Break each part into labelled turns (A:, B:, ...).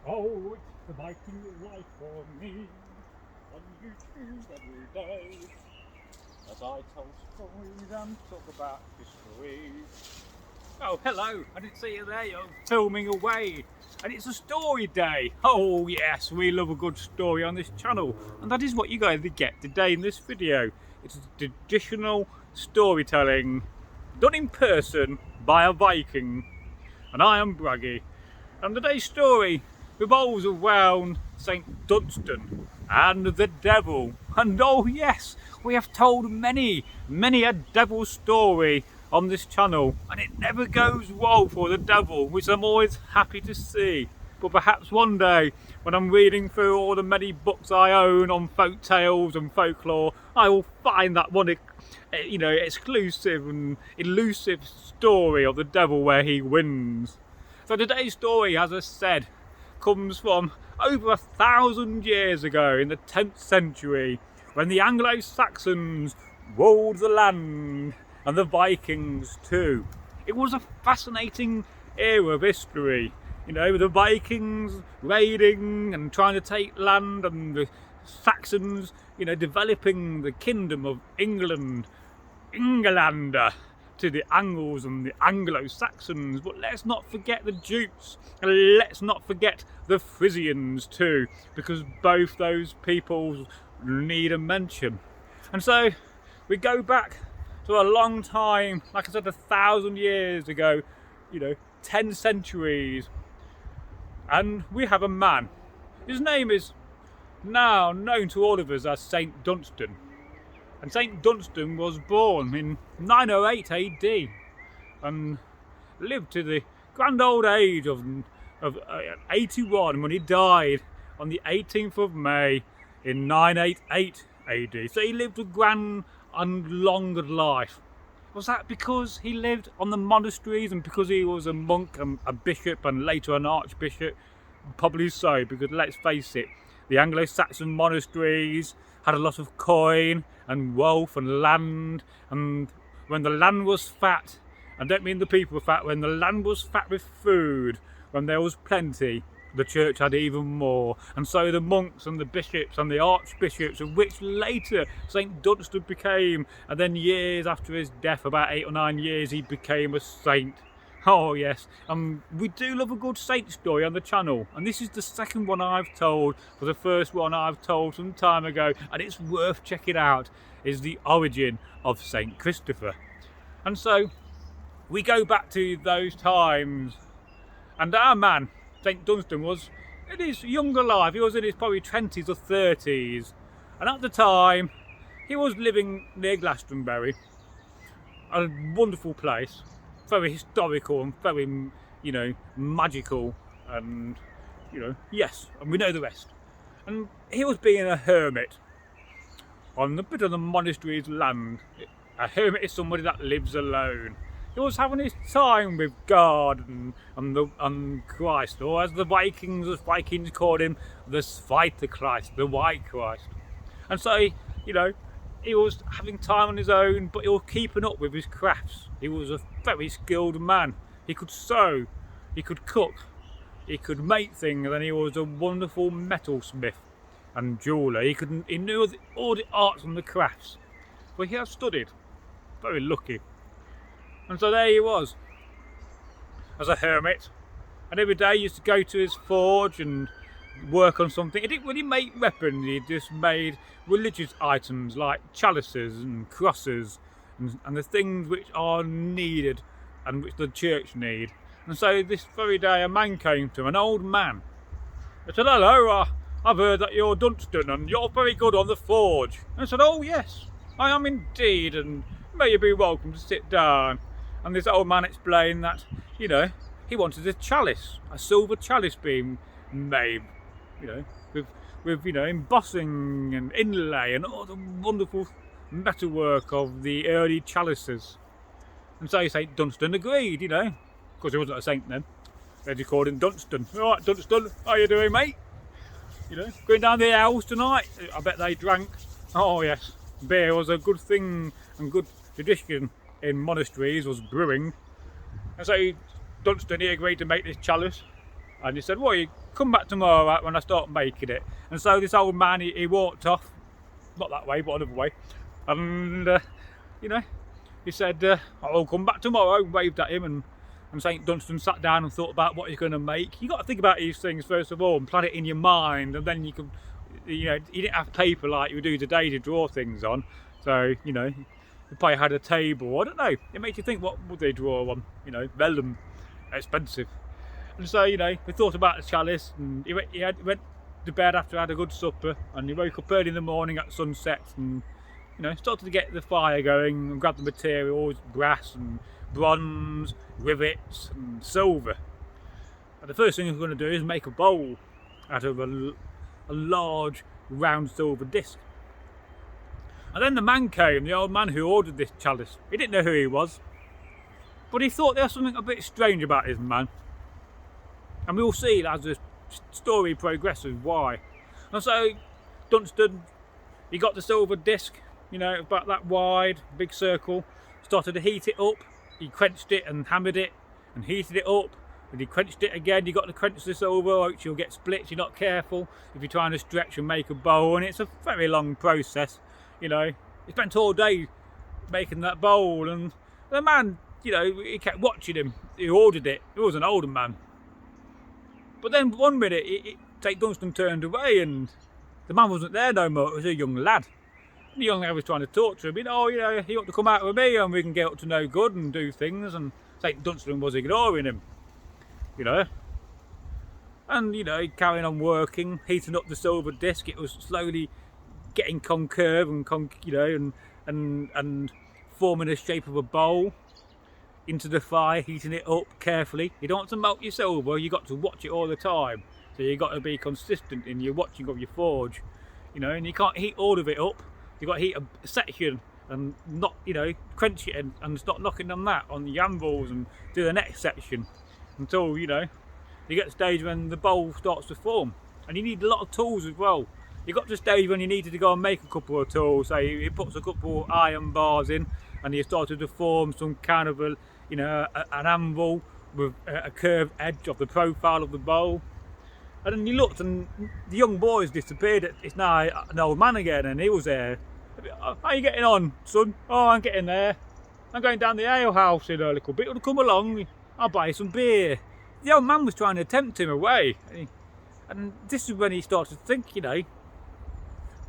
A: Oh, it's the Viking life for me on YouTube every day as I tell stories and talk about history. Oh, hello, I didn't see you there, you're filming away. And it's a story day. Oh yes, we love a good story on this channel. And that is what you're going to get today in this video. It's traditional storytelling done in person by a Viking. And I am Braggy. And today's story revolves around Saint Dunstan and the devil. And oh yes, we have told many a devil story on this channel, and it never goes well for the devil, which I'm always happy to see. But perhaps one day, when I'm reading through all the many books I own on folk tales and folklore, I will find that one, exclusive and elusive story of the devil where he wins. So today's story, as I said, comes from over 1,000 years ago in the 10th century, when the Anglo-Saxons ruled the land and the Vikings too. It was a fascinating era of history, with the Vikings raiding and trying to take land, and the Saxons, developing the kingdom of England, Englander, to the Angles and the Anglo-Saxons. But let's not forget the Jutes, and let's not forget the Frisians too, because both those peoples need a mention. And so we go back to a long time, like I said, 1,000 years ago, 10 centuries, and we have a man. His name is now known to all of us as Saint Dunstan. And Saint Dunstan was born in 908 AD and lived to the grand old age of 81 when he died on the 18th of May in 988 AD. So he lived a grand and long life. Was that because he lived on the monasteries and because he was a monk and a bishop and later an archbishop? Probably so, because let's face it, the Anglo-Saxon monasteries had a lot of coin and wealth and land, and when the land was fat, I don't mean the people were fat, when the land was fat with food, when there was plenty, the church had even more. And so the monks and the bishops and the archbishops, of which later Saint Dunstan became, and then years after his death, about 8 or 9 years, he became a saint. Oh yes, we do love a good saint story on the channel, and this is the second one I've told, for the first one I've told some time ago, and it's worth checking out, is the origin of Saint Christopher. And so we go back to those times, and our man Saint Dunstan was in his younger life. He was in his probably 20s or 30s, and at the time he was living near Glastonbury, a wonderful place, very historical and very, magical, and, yes, and we know the rest. And he was being a hermit on a bit of the monastery's land. A hermit is somebody that lives alone. He was having his time with God and Christ, or as the Vikings called him, the Svite Christ, the White Christ. And so, he was having time on his own, but he was keeping up with his crafts. He was a very skilled man. He could sew, he could cook, he could make things, and he was a wonderful metalsmith and jeweller. He knew all the arts and the crafts. But he had studied. Very lucky. And so there he was, as a hermit, and every day he used to go to his forge and work on something. He didn't really make weapons, he just made religious items like chalices and crosses and the things which are needed and which the church need. And so this very day a man came to him, an old man. He said, "Hello, I've heard that you're Dunstan and you're very good on the forge." And I said, "Oh yes, I am indeed, and may you be welcome to sit down." And this old man explained that, he wanted a chalice, a silver chalice being made, with embossing and inlay and all the wonderful metalwork of the early chalices. And so Saint Dunstan agreed, of course he wasn't a saint then. They just called him Dunstan. "All right, Dunstan, how you doing, mate? Going down the house tonight?" I bet they drank. Oh yes, beer was a good thing and good tradition in monasteries, was brewing. And so Dunstan, he agreed to make this chalice. And he said, well, you come back tomorrow right, when I start making it. And so this old man, he walked off, not that way, but another way. And, you know, he said, I'll come back tomorrow, waved at him, and Saint Dunstan sat down and thought about what he's going to make. You got to think about these things first of all and plan it in your mind, and then you can, you know, you didn't have paper like you do today to draw things on. So, you know, they probably had a table, I don't know. It makes you think, what would they draw on? You know, vellum, expensive. And so, you know, we thought about the chalice, and he went to bed after I had a good supper, and he woke up early in the morning at sunset, and you know, started to get the fire going and grab the materials, brass and bronze, rivets and silver. And the first thing he was going to do is make a bowl out of a large round silver disc. And then the man came, the old man who ordered this chalice. He didn't know who he was, but he thought there was something a bit strange about this man. And we'll see as the story progresses why. And so Dunstan, he got the silver disc, you know, about that wide, big circle, started to heat it up. He quenched it and hammered it and heated it up, and he quenched it again. You got to quench the silver, which you'll get split if you're not careful, if you're trying to stretch and make a bowl, and it's a very long process, you know. He spent all day making that bowl, and the man, you know, he kept watching him. He ordered it. He was an older man. But then one minute, Saint Dunstan turned away, and the man wasn't there no more. It was a young lad. The young lad was trying to talk to him. You know, he ought to come out with me, and we can get up to no good and do things. And Saint Dunstan was ignoring him, you know. And you know, carrying on working, heating up the silver disc. It was slowly getting concave and you know, and forming a shape of a bowl into the fire, heating it up carefully. You don't want to melt your silver, you got to watch it all the time. So you got to be consistent in your watching of your forge, you know, and you can't heat all of it up. You got to heat a section and not, you know, quench it and start knocking on that on the anvils and do the next section until, you know, you get to the stage when the bowl starts to form. And you need a lot of tools as well. You got to the stage when you needed to go and make a couple of tools. So he puts a couple of iron bars in, and he started to form some kind of a, you know, an anvil with a curved edge of the profile of the bowl. And then you looked, and the young boy has disappeared. It's now an old man again, and he was there. How are you getting on, son? Oh, I'm getting there. I'm going down the ale house in a little bit. You'll come along. I'll buy you some beer. The old man was trying to tempt him away, and this is when he started to think, you know,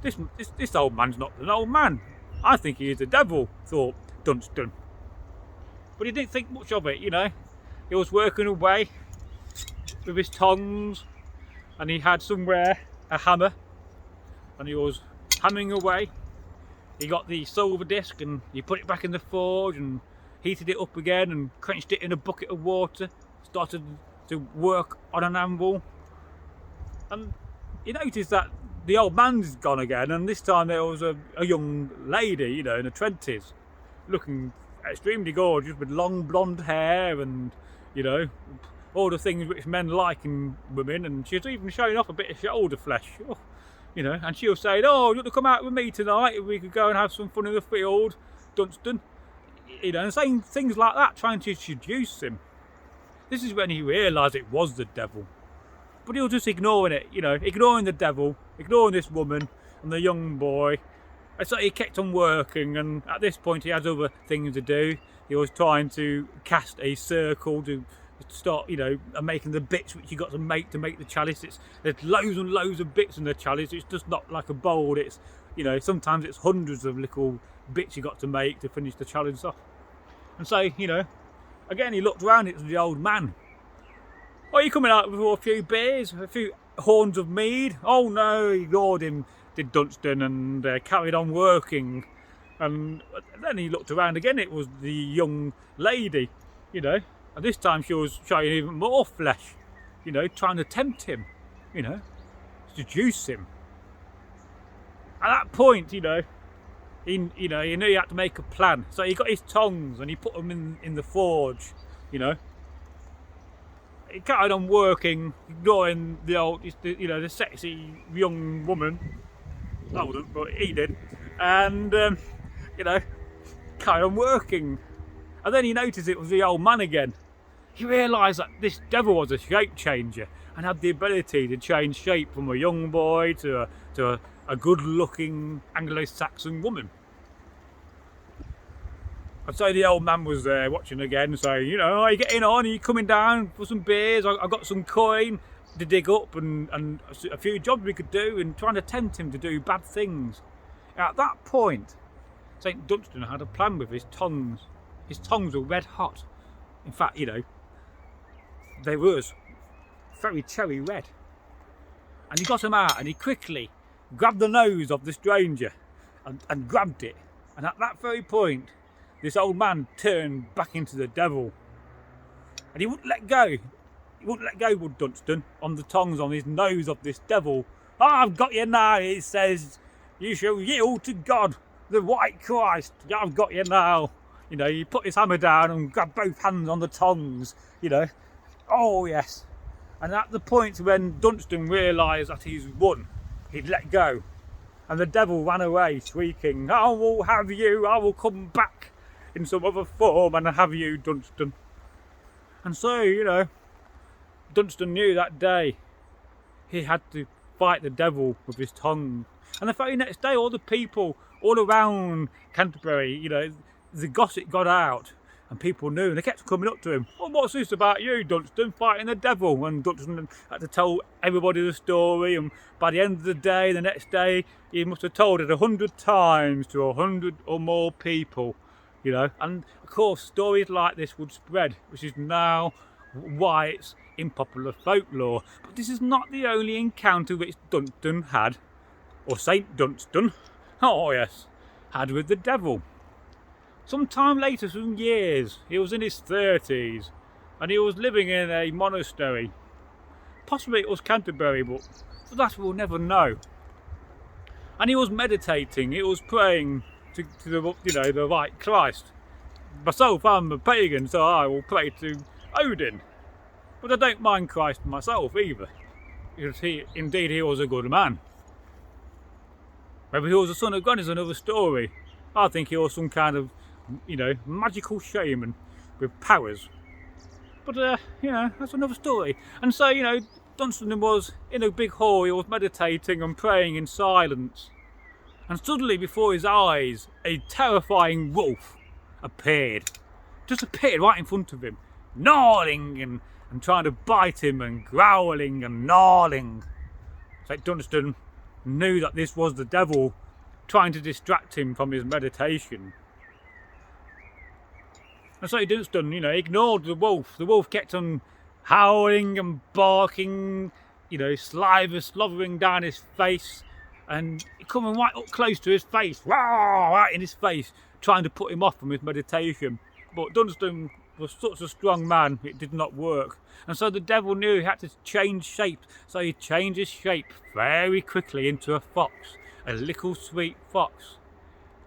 A: this old man's not an old man. I think he is the devil, thought Dunstan. But he didn't think much of it, you know. He was working away with his tongs, and he had somewhere a hammer, and he was hammering away. He got the silver disc and he put it back in the forge and heated it up again and quenched it in a bucket of water, started to work on an anvil. And he noticed that the old man's gone again, and this time there was a young lady, you know, in her 20s, looking extremely gorgeous with long blonde hair and, you know, all the things which men like in women, and she was even showing off a bit of shoulder flesh. Oh, you know, and she was saying, oh, you want to come out with me tonight? If we could go and have some fun in the field, Dunstan. You know, and saying things like that, trying to seduce him. This is when he realised it was the devil. But he was just ignoring it, you know, ignoring the devil, ignoring this woman and the young boy. And so he kept on working, and at this point he had other things to do. He was trying to cast a circle to start, you know, making the bits which you got to make the chalice. There's loads and loads of bits in the chalice. It's just not like a bowl. It's, you know, sometimes it's hundreds of little bits you got to make to finish the chalice off. And so, you know, again he looked around. It was the old man. Oh, are you coming out for a few beers, a few horns of mead? Oh no, he ignored him, did Dunstan, and carried on working. And then he looked around again. It was the young lady, you know. And this time she was showing even more flesh, you know, trying to tempt him, you know, seduce him. At that point, you know, he knew he had to make a plan. So he got his tongs and he put them in the forge, you know. He carried on working, ignoring the old, you know, the sexy young woman. I wouldn't, but he did. And, you know, carried on working. And then he noticed it was the old man again. He realised that this devil was a shape changer, and had the ability to change shape from a young boy to a good-looking Anglo-Saxon woman. I'd say the old man was there watching again, saying, you know, are you getting on? Are you coming down for some beers? I got some coin to dig up and a few jobs we could do, and trying to tempt him to do bad things. At that point, Saint Dunstan had a plan with his tongs. His tongs were red hot. In fact, you know, they was very cherry red. And he got them out and he quickly grabbed the nose of the stranger and grabbed it. And at that very point, this old man turned back into the devil. And he wouldn't let go. He wouldn't let go, would Dunstan, on the tongs on his nose of this devil. Oh, I've got you now, he says. You shall yield to God, the white Christ. I've got you now. You know, he put his hammer down and grabbed both hands on the tongs, you know. Oh, yes. And at the point when Dunstan realised that he's won, he'd let go. And the devil ran away, shrieking, I will have you, I will come back in some other form and have you, Dunstan. And so, you know, Dunstan knew that day he had to fight the devil with his tongue. And the very next day, all the people all around Canterbury, you know, the gossip got out and people knew, and they kept coming up to him. Oh, what's this about you, Dunstan, fighting the devil? And Dunstan had to tell everybody the story, and by the end of the day, the next day, he must have told it 100 times to 100 or more people, you know. And of course, stories like this would spread, which is now why it's in popular folklore. But this is not the only encounter which Dunstan had, or Saint Dunstan, oh yes, had with the devil. Sometime later, some years, he was in his 30s and he was living in a monastery. Possibly it was Canterbury, but for that we'll never know. And he was meditating, he was praying to the, you know, the right Christ. Myself, I'm a pagan, so I will pray to Odin. But I don't mind Christ myself either, because he was a good man. Whether he was the son of God is another story. I think he was some kind of, you know, magical shaman with powers. But, you know, that's another story. And so, you know, Dunstan was in a big hall, he was meditating and praying in silence. And suddenly before his eyes, a terrifying wolf appeared. Just appeared right in front of him, gnawing and trying to bite him and growling and gnawing. Saint Dunstan knew that this was the devil trying to distract him from his meditation. And so Dunstan, you know, ignored the wolf. The wolf kept on howling and barking, you know, saliva slobbering down his face and coming right up close to his face, right in his face, trying to put him off from his meditation. But Dunstan was such a strong man, it did not work. And so the devil knew he had to change shape, so he changed his shape very quickly into a fox, a little sweet fox.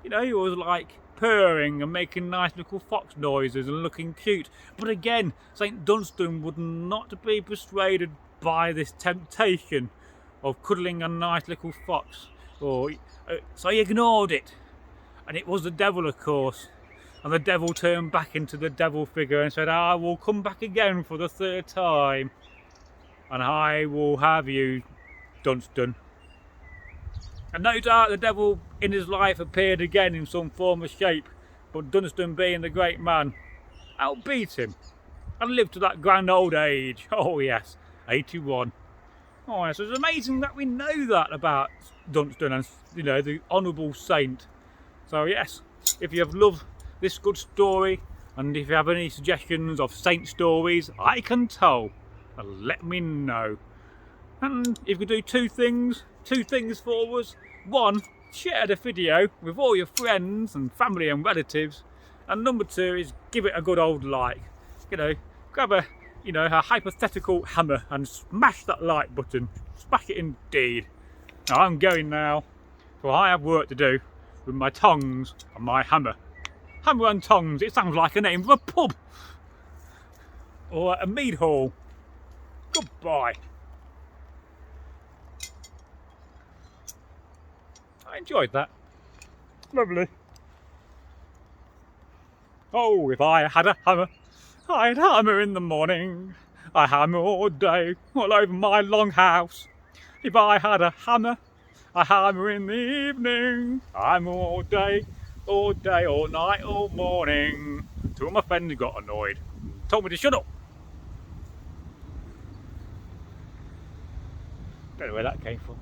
A: You know, he was like purring and making nice little fox noises and looking cute. But again, Saint Dunstan would not be persuaded by this temptation of cuddling a nice little fox. So he ignored it. And it was the devil, of course. And the devil turned back into the devil figure and said, I will come back again for the 3rd time. And I will have you, Dunstan. And no doubt the devil in his life appeared again in some form or shape, but Dunstan, being the great man, outbeat him and lived to that grand old age. Oh yes, 81. Oh yes, it's amazing that we know that about Dunstan and, you know, the honourable saint. So yes, if you have loved this good story and if you have any suggestions of saint stories I can tell, let me know. And if you could do two things for us. One, share the video with all your friends and family and relatives. And number 2 is give it a good old like. You know, grab a hypothetical hammer and smash that like button. Smash it indeed. Now I'm going now, for I have work to do with my tongs and my hammer. Hammer and tongs, it sounds like a name of a pub. Or a mead hall. Goodbye. I enjoyed that. Lovely. Oh, if I had a hammer, I'd hammer in the morning. I hammer all day, all over my long house. If I had a hammer, I hammer in the evening. I hammer all day, all night, all morning. Till my friends got annoyed, told me to shut up. Don't know where that came from.